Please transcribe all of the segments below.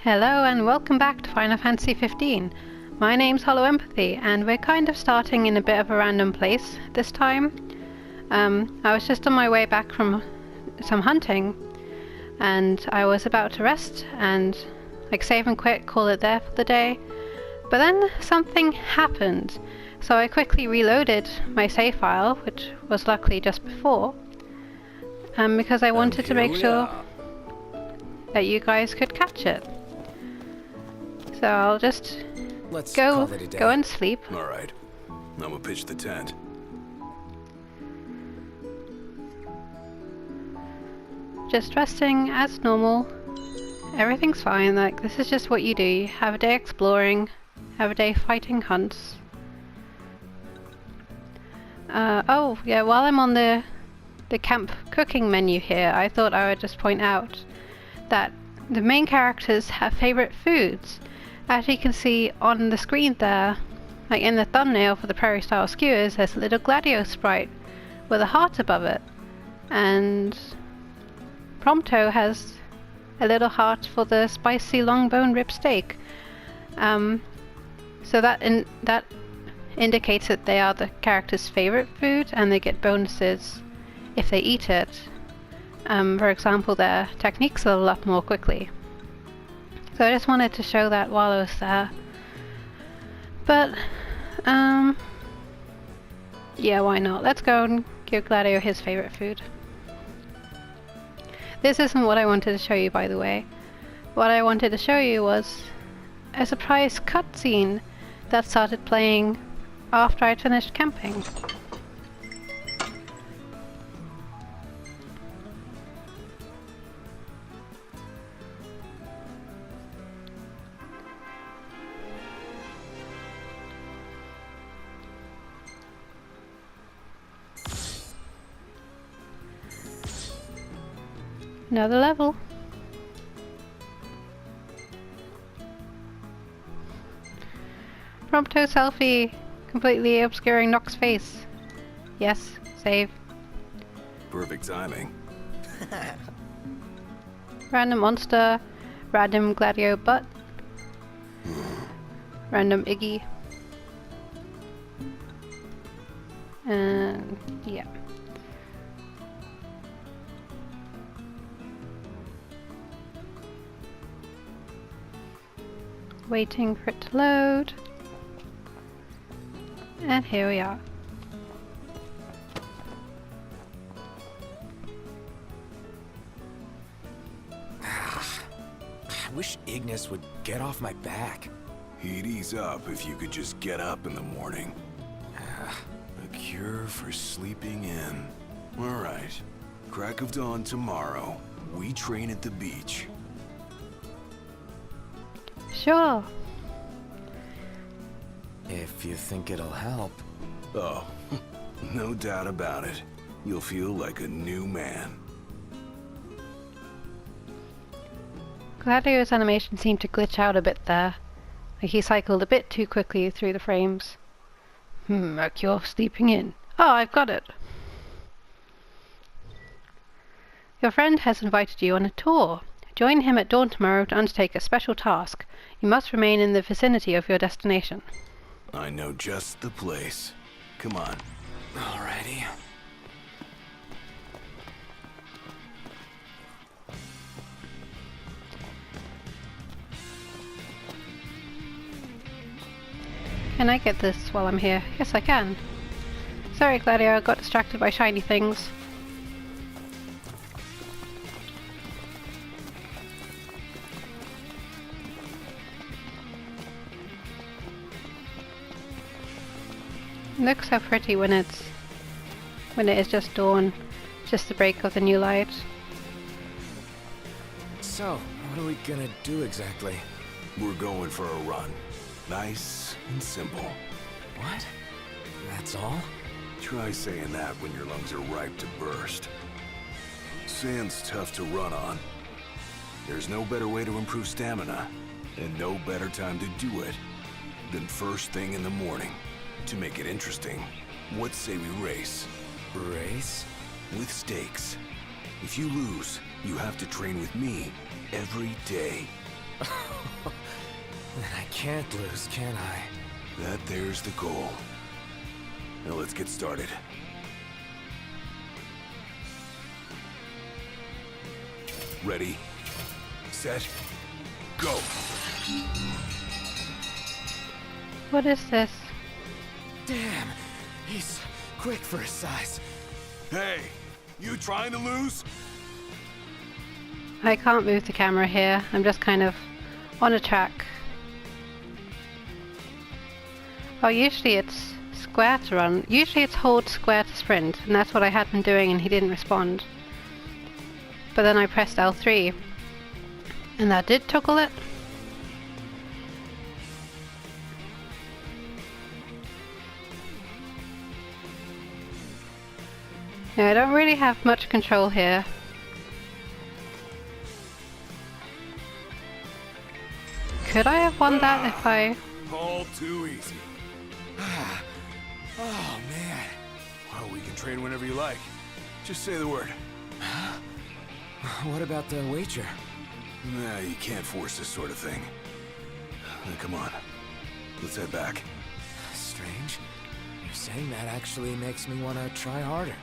Hello and welcome back to Final Fantasy XV. My name's Hollow Empathy and we're kind of starting in a bit of a random place this time. I was just on my way back from some hunting and I was about to rest and save and quit, call it there for the day. But then something happened, so I quickly reloaded my save file, which was luckily just before, because I wanted to make sure that you guys could catch it. So I'll just go and sleep. All right, I'm gonna pitch the tent. Just resting as normal. Everything's fine. This is just what you do. You have a day exploring, have a day fighting hunts. Oh yeah, while I'm on the camp cooking menu here, I thought I would just point out that the main characters have favorite foods. As you can see on the screen there, in the thumbnail for the Prairie Style Skewers, there's a little Gladio sprite with a heart above it, and Prompto has a little heart for the spicy long bone rib steak. So that indicates that they are the character's favorite food, and they get bonuses if they eat it. For example, their techniques level up more quickly. So I just wanted to show that while I was there. But, yeah, why not? Let's go and give Gladio his favorite food. This isn't what I wanted to show you, by the way. What I wanted to show you was a surprise cutscene that started playing after I'd finished camping. Another level. Prompto selfie, completely obscuring Nox's face. Yes, save. Perfect timing. Random monster, random Gladio butt, random Iggy, and yeah. Waiting for it to load. And here we are. I wish Ignis would get off my back. He'd ease up if you could just get up in the morning. A cure for sleeping in. All right. Crack of dawn tomorrow. We train at the beach. Sure. If you think it'll help. Oh, no doubt about it. You'll feel like a new man. Gladio's animation seemed to glitch out a bit there. He cycled a bit too quickly through the frames. A cure for sleeping in. Oh, I've got it. Your friend has invited you on a tour. Join him at dawn tomorrow to undertake a special task. You must remain in the vicinity of your destination. I know just the place. Come on. Alrighty. Can I get this while I'm here? Yes, I can. Sorry, Gladio, I got distracted by shiny things. It looks so pretty when it is just dawn, just the break of the new light. So, what are we gonna do exactly? We're going for a run. Nice and simple. What? That's all? Try saying that when your lungs are ripe to burst. Sand's tough to run on. There's no better way to improve stamina, and no better time to do it than first thing in the morning. To make it interesting, what say we race? Race? With stakes. If you lose, you have to train with me every day. Then I can't lose, can I? That there's the goal. Now let's get started. Ready, set, go! What is this? Damn, he's quick for his size. Hey, you trying to lose? I can't move the camera here. I'm just kind of on a track. Oh, usually it's square to run. Usually it's hold square to sprint, and that's what I had him doing and he didn't respond. But then I pressed L3, and that did toggle it. Yeah, I don't really have much control here. Could I have won that if I... All too easy. Oh, man. Well, we can train whenever you like. Just say the word. What about the wager? Nah, you can't force this sort of thing. Now, come on. Let's head back. Strange. You're saying that actually makes me want to try harder.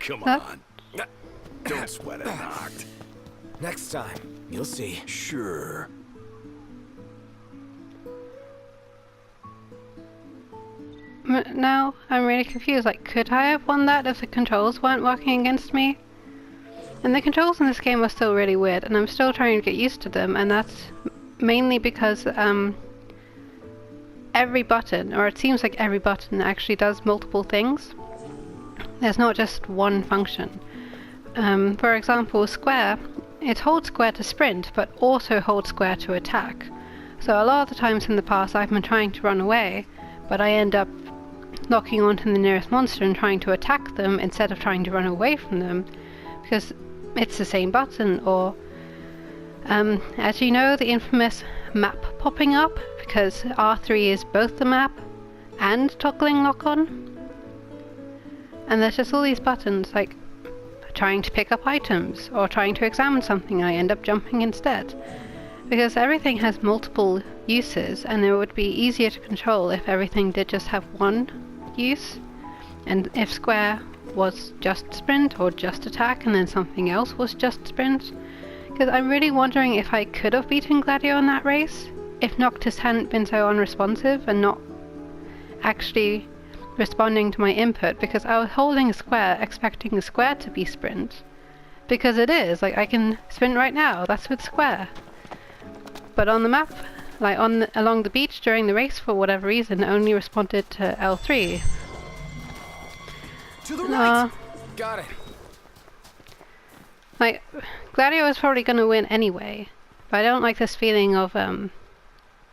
Come Huh? on. Don't sweat it, Noct. Next time, you'll see. Sure. Now I'm really confused. Like, could I have won that if the controls weren't working against me? And the controls in this game are still really weird, and I'm still trying to get used to them, and that's mainly because every button, or it seems like every button, actually does multiple things. There's not just one function. For example, square, it holds square to sprint, but also holds square to attack. So a lot of the times in the past I've been trying to run away, but I end up locking onto the nearest monster and trying to attack them instead of trying to run away from them, because it's the same button. Or as you know, the infamous map popping up, because R3 is both the map and toggling lock-on. And there's just all these buttons, like trying to pick up items or trying to examine something, I end up jumping instead. Because everything has multiple uses, and it would be easier to control if everything did just have one use, and if square was just sprint or just attack and then something else was just sprint. Because I'm really wondering if I could have beaten Gladio in that race if Noctis hadn't been so unresponsive and not actually responding to my input, because I was holding a square expecting the square to be sprint, because it is, like, I can sprint right now, that's with square. But on the map, like along the beach during the race, for whatever reason, only responded to L3. To the right! Got it. Like, Gladio is probably going to win anyway, but I don't like this feeling of, like,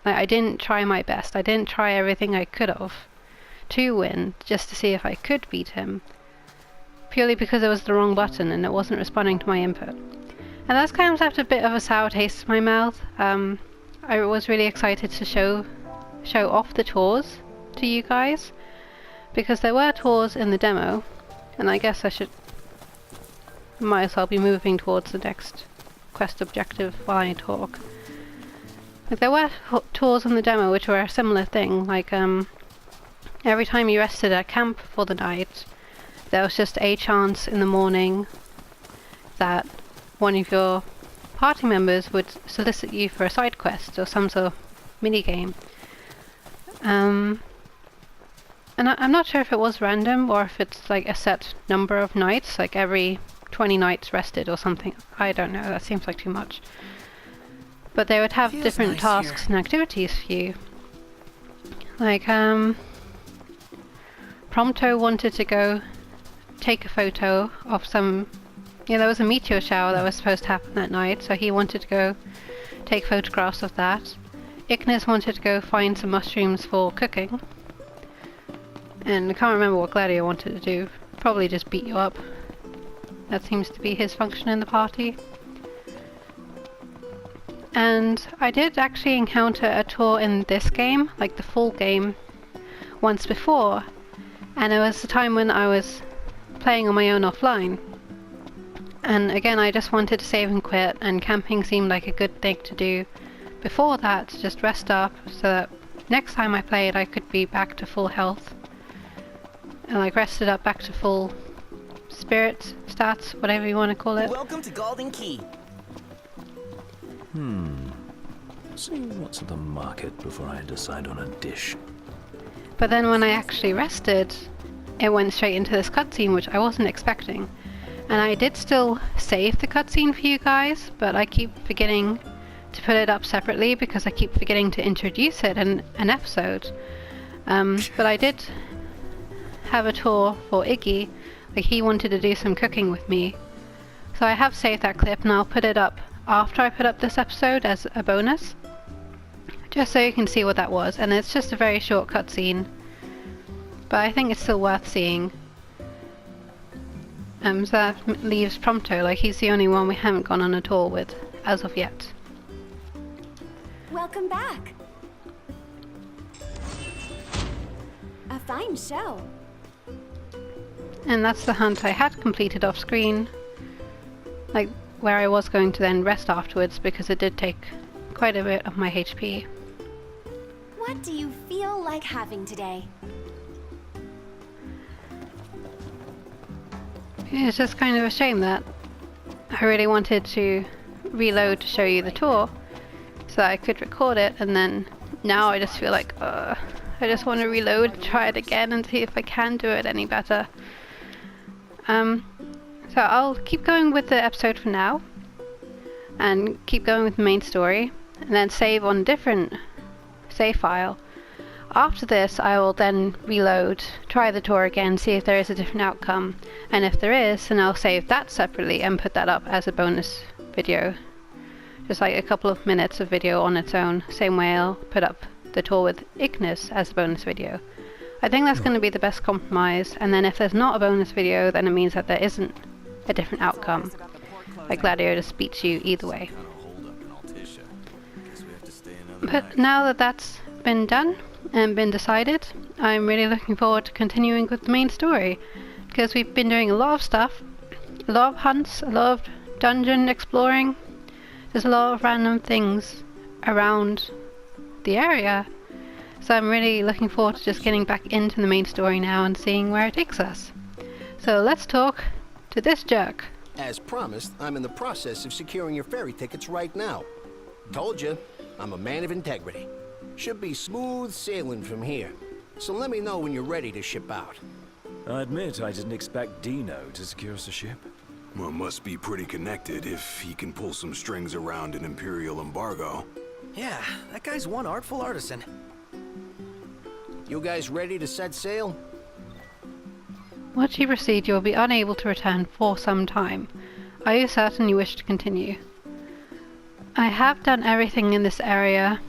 I didn't try my best, I didn't try everything I could have to win, just to see if I could beat him, purely because it was the wrong button and it wasn't responding to my input. And that's kind of left a bit of a sour taste in my mouth. I was really excited to show off the tours to you guys, because there were tours in the demo, and I guess might as well be moving towards the next quest objective while I talk. Like, there were tours in the demo which were a similar thing, like every time you rested at camp for the night, there was just a chance in the morning that one of your party members would solicit you for a side quest or some sort of mini-game. And I'm not sure if it was random or if it's like a set number of nights, like every 20 nights rested or something. I don't know, that seems like too much. But they would have different nice tasks and activities for you. Like, Prompto wanted to go take a photo of some... Yeah, there was a meteor shower that was supposed to happen that night, so he wanted to go take photographs of that. Ignis wanted to go find some mushrooms for cooking. And I can't remember what Gladio wanted to do. Probably just beat you up. That seems to be his function in the party. And I did actually encounter a tour in this game, like the full game, once before. And it was the time when I was playing on my own offline. And again, I just wanted to save and quit, and camping seemed like a good thing to do before that, to just rest up so that next time I played I could be back to full health. And like rested up back to full spirits, stats, whatever you want to call it. Welcome to Golden Key. See what's at the market before I decide on a dish. But then when I actually rested, it went straight into this cutscene, which I wasn't expecting. And I did still save the cutscene for you guys, but I keep forgetting to put it up separately because I keep forgetting to introduce it in an episode. But I did have a tour for Iggy, like he wanted to do some cooking with me. So I have saved that clip, and I'll put it up after I put up this episode as a bonus, just so you can see what that was. And it's just a very short cutscene, but I think it's still worth seeing. So that leaves Prompto, like he's the only one we haven't gone on a tour with as of yet. Welcome back. A fine show. And that's the hunt I had completed off screen, like where I was going to then rest afterwards because it did take quite a bit of my HP. What do you feel like having today? It's just kind of a shame that I really wanted to reload to show you the tour so that I could record it, and then now I just feel like I just want to reload, try it again and see if I can do it any better. So I'll keep going with the episode for now and keep going with the main story, and then save on a different save file. After this I will then reload, try the tour again, see if there is a different outcome, and if there is, then I'll save that separately and put that up as a bonus video. Just like a couple of minutes of video on its own, same way I'll put up the tour with Ignis as a bonus video. I think that's going to be the best compromise, and then if there's not a bonus video, then it means that there isn't a different outcome. Like Gladio just beats you either way. But now that that's been done and been decided, I'm really looking forward to continuing with the main story, because we've been doing a lot of stuff, a lot of hunts, a lot of dungeon exploring. There's a lot of random things around the area, so I'm really looking forward to just getting back into the main story now and seeing where it takes us. So let's talk to this jerk. As promised, I'm in the process of securing your ferry tickets right now. Told you, I'm a man of integrity. Should be smooth sailing from here. So let me know when you're ready to ship out. I admit I didn't expect Dino to secure us a ship. Well, must be pretty connected if he can pull some strings around an Imperial embargo. Yeah, that guy's one artful artisan. You guys ready to set sail? Once you proceed, you will be unable to return for some time. Are you certain you wish to continue? I have done everything in this area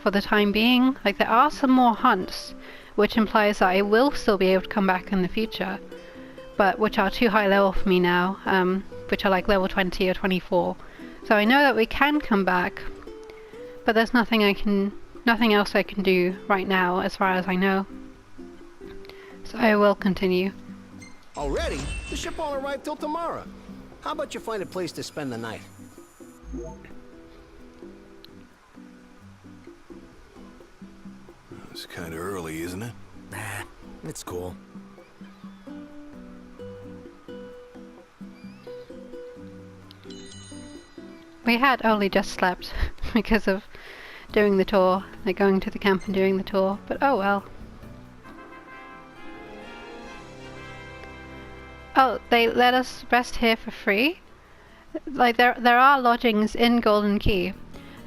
for the time being. Like, there are some more hunts, which implies that I will still be able to come back in the future, but which are too high level for me now, which are like level 20 or 24. So I know that we can come back, but there's nothing else I can do right now as far as I know. So I will continue. Already? The ship won't arrive till tomorrow. How about you find a place to spend the night? It's kind of early, isn't it? Nah, it's cool. We had only just slept because of doing the tour, like going to the camp and doing the tour, but oh well. Oh, they let us rest here for free? Like, there are lodgings in Golden Key,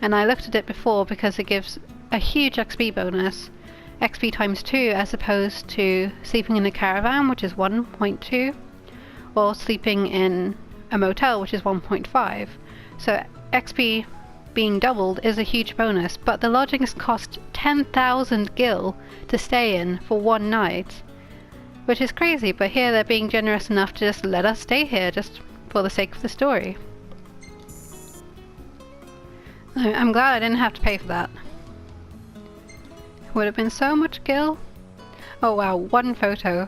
and I looked at it before because it gives a huge XP bonus, XP times 2, as opposed to sleeping in a caravan, which is 1.2, or sleeping in a motel, which is 1.5. So XP being doubled is a huge bonus, but the lodgings cost 10,000 gil to stay in for one night, which is crazy, but here they're being generous enough to just let us stay here just for the sake of the story. I'm glad I didn't have to pay for that. Would have been so much gil. Oh wow, one photo.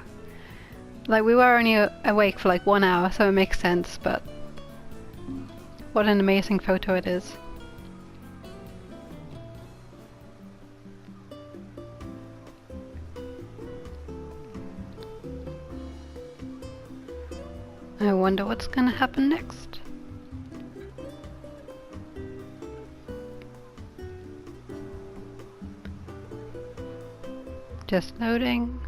Like, we were only awake for like 1 hour, so it makes sense, but what an amazing photo it is. I wonder what's gonna happen next. Just loading.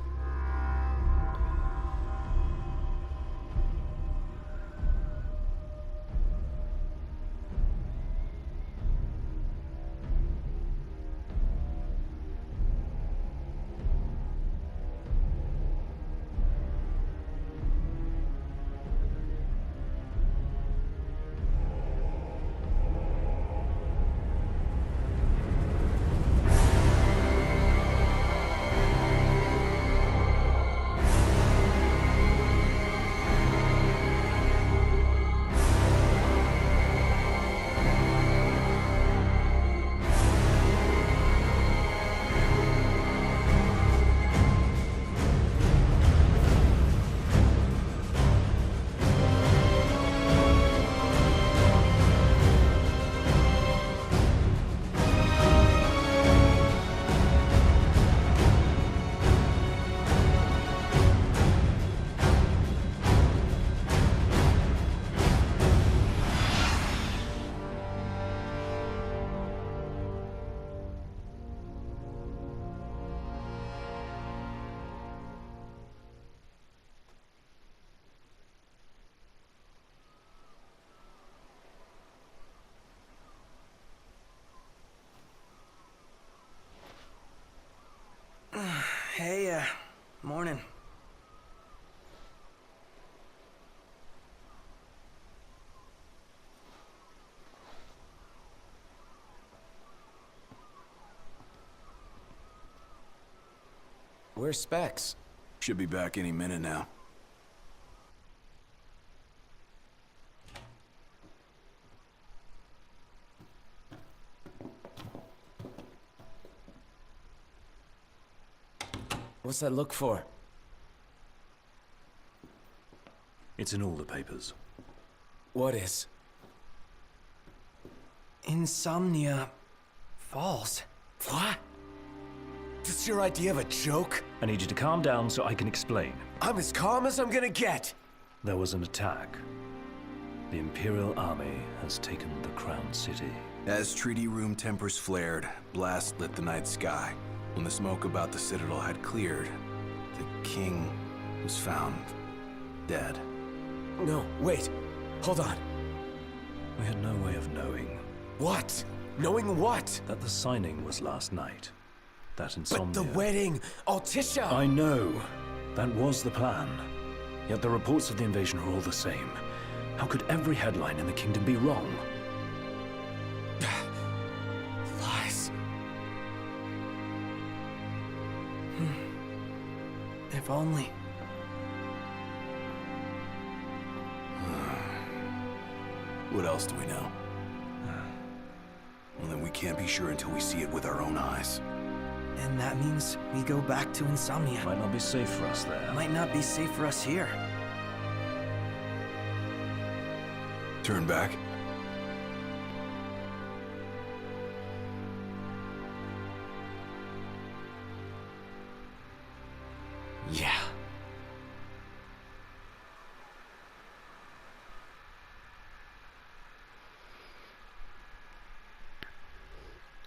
Hey, morning. Where's Specs? Should be back any minute now. What's that look for? It's in all the papers. What is? Insomnia Falls. What? This your idea of a joke? I need you to calm down so I can explain. I'm as calm as I'm gonna get. There was an attack. The Imperial Army has taken the Crown City. As treaty room tempers flared, blast lit the night sky. When the smoke about the Citadel had cleared, the king was found dead. No, wait. Hold on. We had no way of knowing What? Knowing what? that the signing was last night. That insomnia... But the wedding! Altissia! I know. That was the plan. Yet the reports of the invasion are all the same. How could every headline in the kingdom be wrong? Lies. If only. What else do we know? Well, then we can't be sure until we see it with our own eyes. And that means we go back to Insomnia. Might not be safe for us there. Might not be safe for us here. Turn back. Yeah.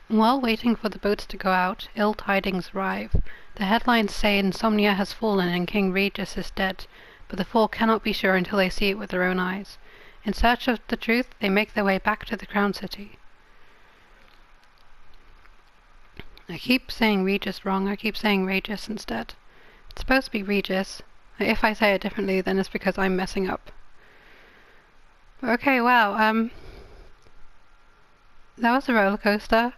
While waiting for the boats to go out, ill tidings arrive. The headlines say Insomnia has fallen and King Regis is dead, but the four cannot be sure until they see it with their own eyes. In search of the truth, they make their way back to the Crown City. I keep saying Regis wrong, I keep saying Regis instead. It's supposed to be Regis. If I say it differently, then it's because I'm messing up. Okay, wow, that was a roller coaster.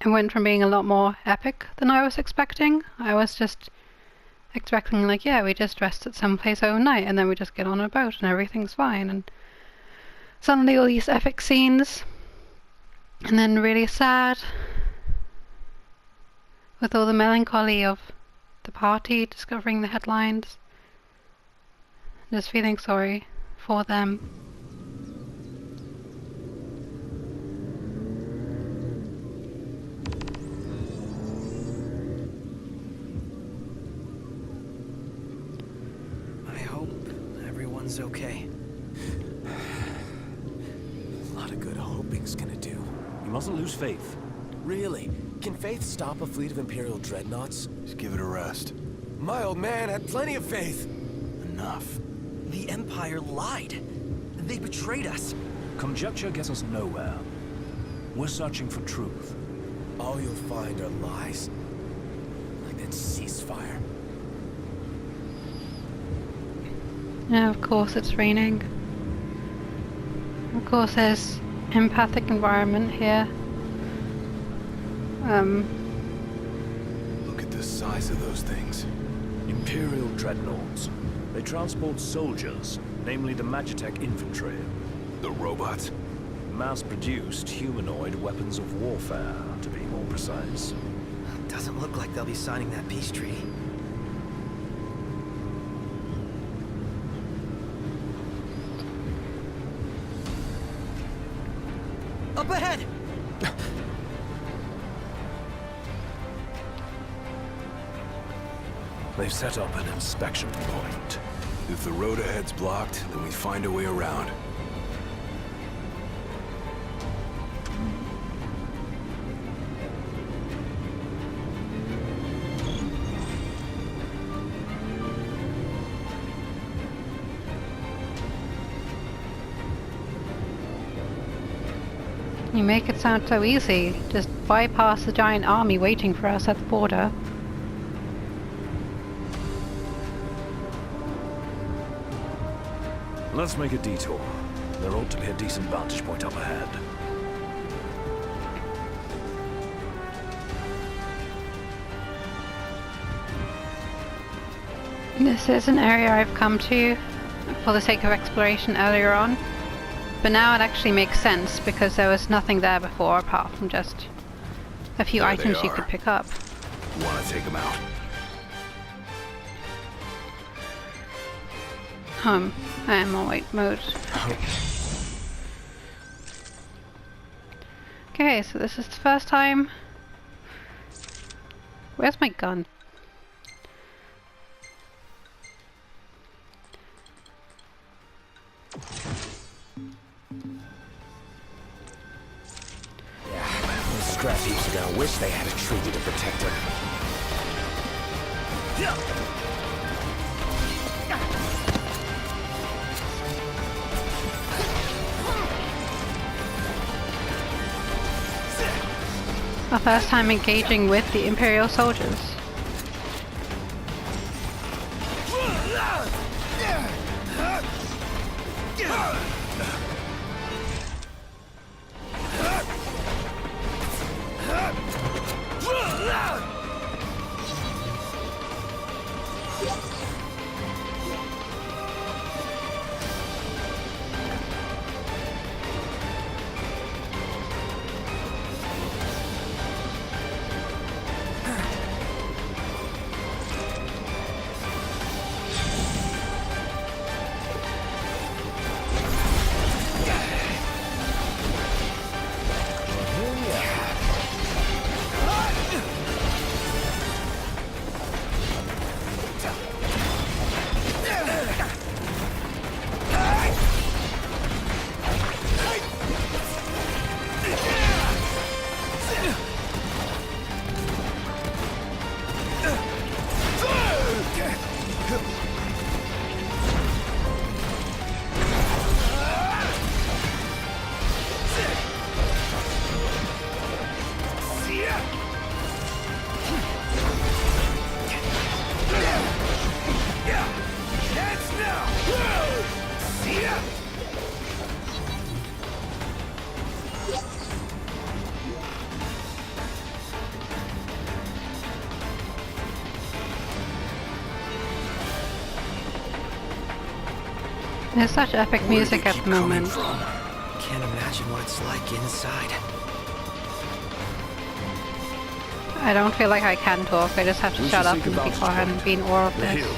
It went from being a lot more epic than I was expecting. I was just expecting, like, yeah, we just rest at some place overnight and then we just get on a boat and everything's fine. And suddenly all these epic scenes, and then really sad, with all the melancholy of the party discovering the headlines. Just feeling sorry for them. I hope everyone's okay. A lot of good hoping's gonna do. You mustn't lose faith. Really? Can Faith stop a fleet of Imperial dreadnoughts? Just give it a rest. My old man had plenty of faith. Enough. The Empire lied. They betrayed us. Conjecture gets us nowhere. We're searching for truth. All you'll find are lies. Like that ceasefire. Yeah, of course it's raining. Of course there's empathic environment here. Look at the size of those things. Imperial dreadnoughts. They transport soldiers, namely the Magitech infantry. The robots? Mass-produced humanoid weapons of warfare, to be more precise. Doesn't look like they'll be signing that peace treaty. Up ahead! They've set up an inspection point. If the road ahead's blocked, then we find a way around. You make it sound so easy. Just bypass the giant army waiting for us at the border. Let's make a detour. There ought to be a decent vantage point up ahead. This is an area I've come to for the sake of exploration earlier on, but now it actually makes sense because there was nothing there before apart from just a few There they items you are. could pick up. Want to take them out? I am on wait mode. Okay, so this is the first time. Where's my gun? Those scrap heaps are gonna wish they had a treaty to protect them. Our first time engaging with the Imperial soldiers. There's such epic music at the moment. Can't imagine what it's like inside. I don't feel like I can talk, I just have to shut up and be quiet and be in awe of The this. hill.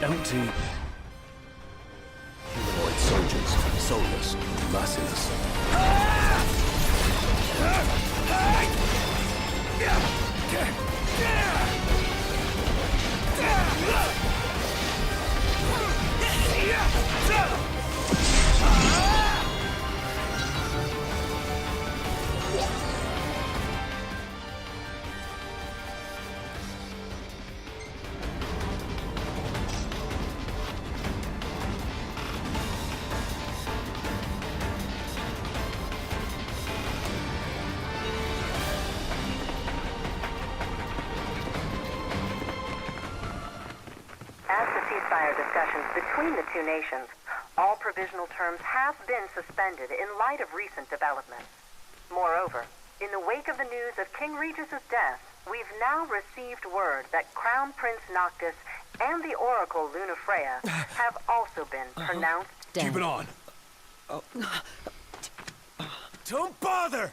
Empty. Humanoid soldiers, soulless, merciless. As the ceasefire discussions between the two nations, all provisional terms have been suspended in light of recent developments. Moreover, in the wake of the news of King Regis's death, we've now received word that Crown Prince Noctis and the Oracle Lunafreya have also been pronounced dead. Keep it on. Don't bother!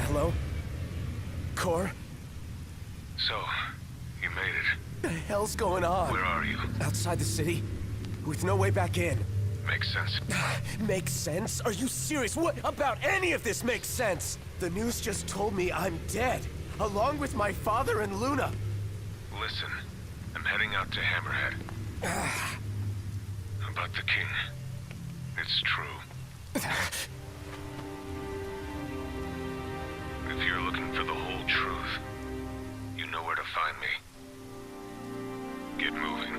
Hello? Core? So, you made it. What the hell's going on? Where are you? Outside the city, with no way back in. Makes sense. Makes sense? Are you serious? What about any of this makes sense? The news just told me I'm dead, along with my father and Luna. Listen, I'm heading out to Hammerhead. About the king. It's true. If you're looking for the whole truth, you know where to find me. Get moving.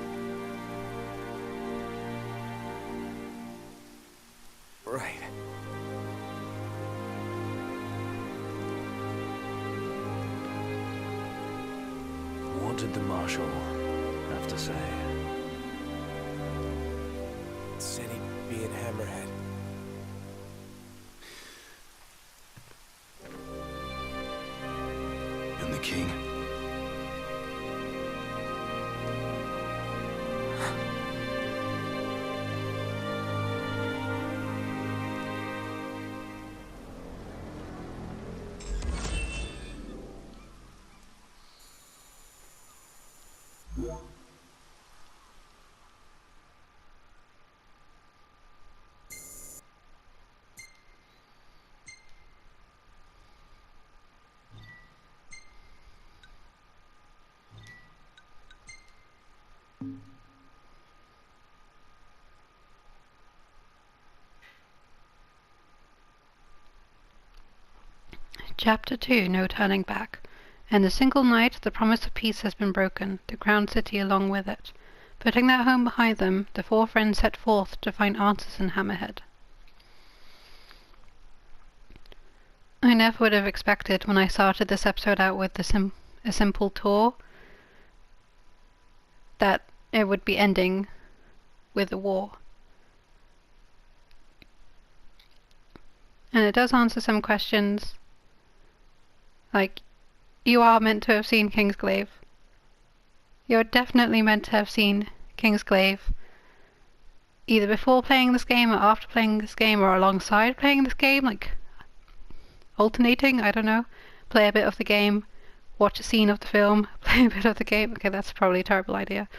Right. What did the Marshal have to say? Said he'd be in Hammerhead. And the king? Chapter 2, No Turning Back. In a single night, the promise of peace has been broken, the crowned city along with it. Putting their home behind them, the four friends set forth to find answers in Hammerhead. I never would have expected when I started this episode out with a simple tour that it would be ending with a war. And it does answer some questions. Like, you are meant to have seen Kingsglaive. You're definitely meant to have seen Kingsglaive either before playing this game or after playing this game or alongside playing this game, like alternating, I don't know. Play a bit of the game, watch a scene of the film, play a bit of the game. Okay, that's probably a terrible idea.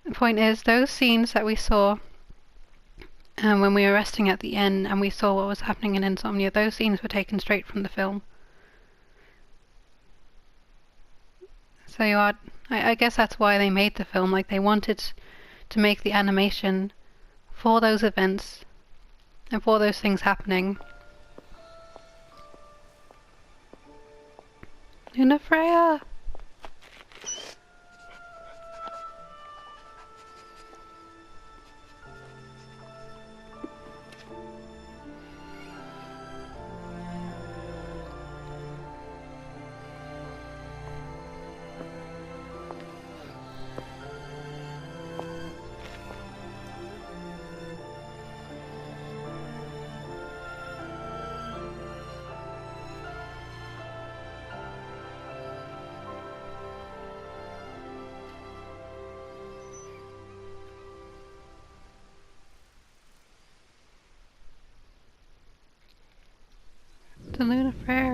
The point is, those scenes that we saw when we were resting at the inn and we saw what was happening in Insomnia, those scenes were taken straight from the film. So I guess that's why they made the film. Like, they wanted to make the animation for those events and for those things happening. Lunafreya!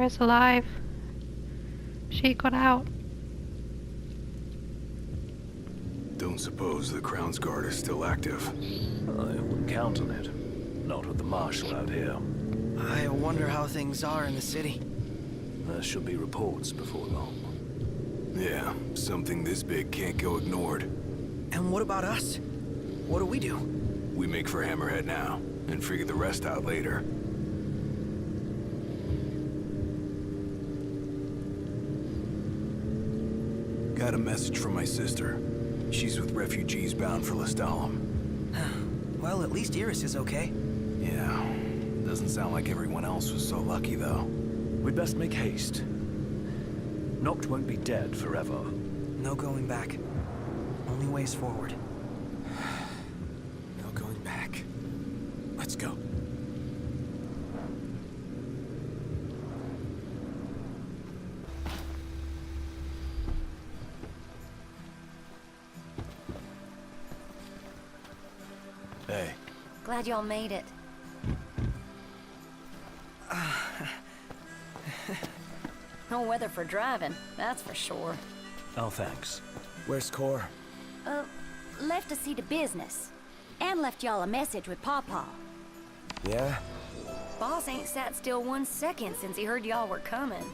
is alive. She got out. Don't suppose the Crown's Guard is still active? I wouldn't count on it. Not with the Marshal out here. I wonder how things are in the city. There should be reports before long. Yeah, something this big can't go ignored. And what about us? What do we do? We make for Hammerhead now, and figure the rest out later. Got a message from my sister. She's with refugees bound for Lestalem. Well, at least Iris is okay. Yeah, doesn't sound like everyone else was so lucky, though. We'd best make haste. Noct won't be dead forever. No going back. Only ways forward. No going back. Let's go. Hey. Glad y'all made it. No weather for driving, that's for sure. Oh, thanks. Where's Cor? Left to see to business. And left y'all a message with Pawpaw. Yeah? Boss ain't sat still 1 second since he heard y'all were coming.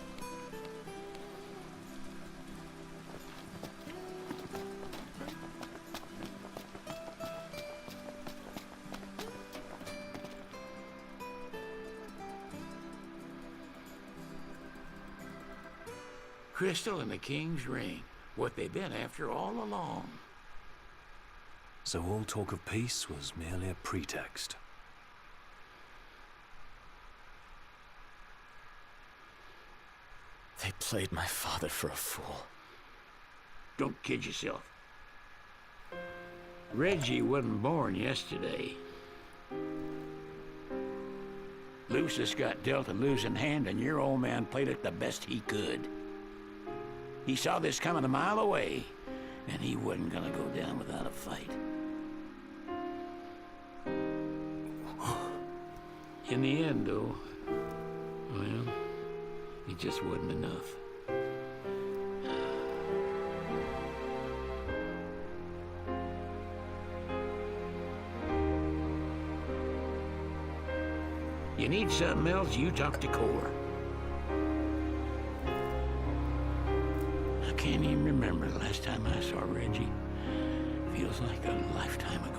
Crystal and the King's Ring. What they've been after all along. So all talk of peace was merely a pretext. They played my father for a fool. Don't kid yourself. Reggie wasn't born yesterday. Lucius got dealt a losing hand, and your old man played it the best he could. He saw this coming a mile away, and he wasn't gonna go down without a fight. In the end, though, well, it just wasn't enough. You need something else, you talk to Cor. I can't even remember the last time I saw Reggie. Feels like a lifetime ago.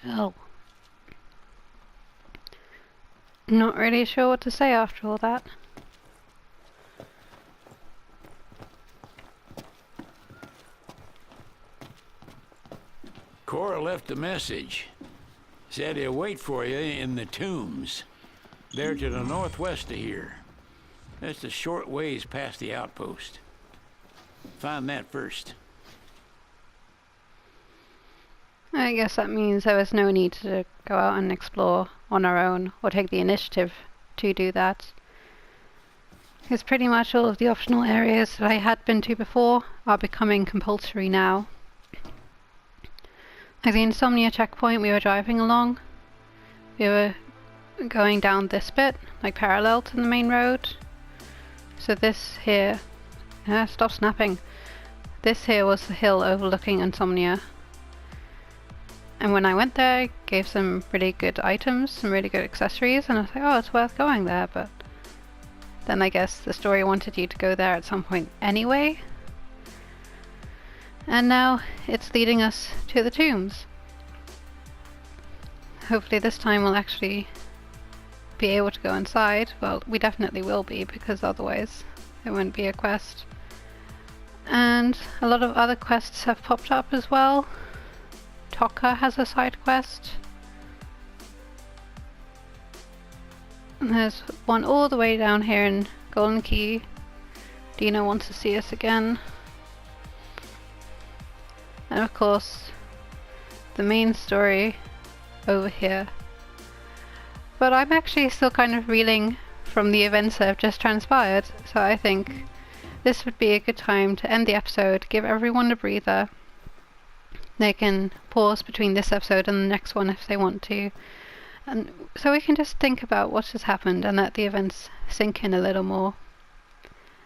Well, not really sure what to say after all that. Cora left a message. Said he'll wait for you in the tombs. They're to the northwest of here. That's a short ways past the outpost. Find that first. I guess that means there was no need to go out and explore on our own or take the initiative to do that. Because pretty much all of the optional areas that I had been to before are becoming compulsory now. Like the Insomnia checkpoint we were driving along, we were going down this bit, like parallel to the main road. So this here, stop snapping. This here was the hill overlooking Insomnia. And when I went there, I gave some really good items, some really good accessories, and I was like, oh, it's worth going there, but then I guess the story wanted you to go there at some point anyway. And now it's leading us to the tombs. Hopefully this time we'll actually be able to go inside. Well, we definitely will be, because otherwise it won't be a quest. And a lot of other quests have popped up as well. Tokka has a side quest. And there's one all the way down here in Golden Key. Dina wants to see us again. And of course, the main story over here. But I'm actually still kind of reeling from the events that have just transpired, so I think this would be a good time to end the episode, give everyone a breather. They can pause between this episode and the next one if they want to. And so we can just think about what has happened and let the events sink in a little more.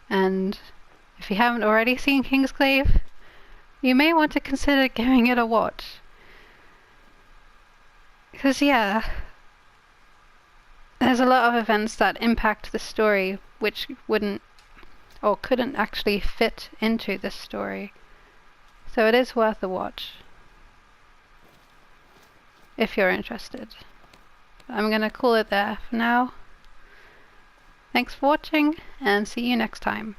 And if you haven't already seen Kingsglaive, you may want to consider giving it a watch. Because yeah, there's a lot of events that impact the story which wouldn't or couldn't actually fit into this story. So it is worth a watch if you're interested. I'm gonna call it there for now. Thanks for watching and see you next time.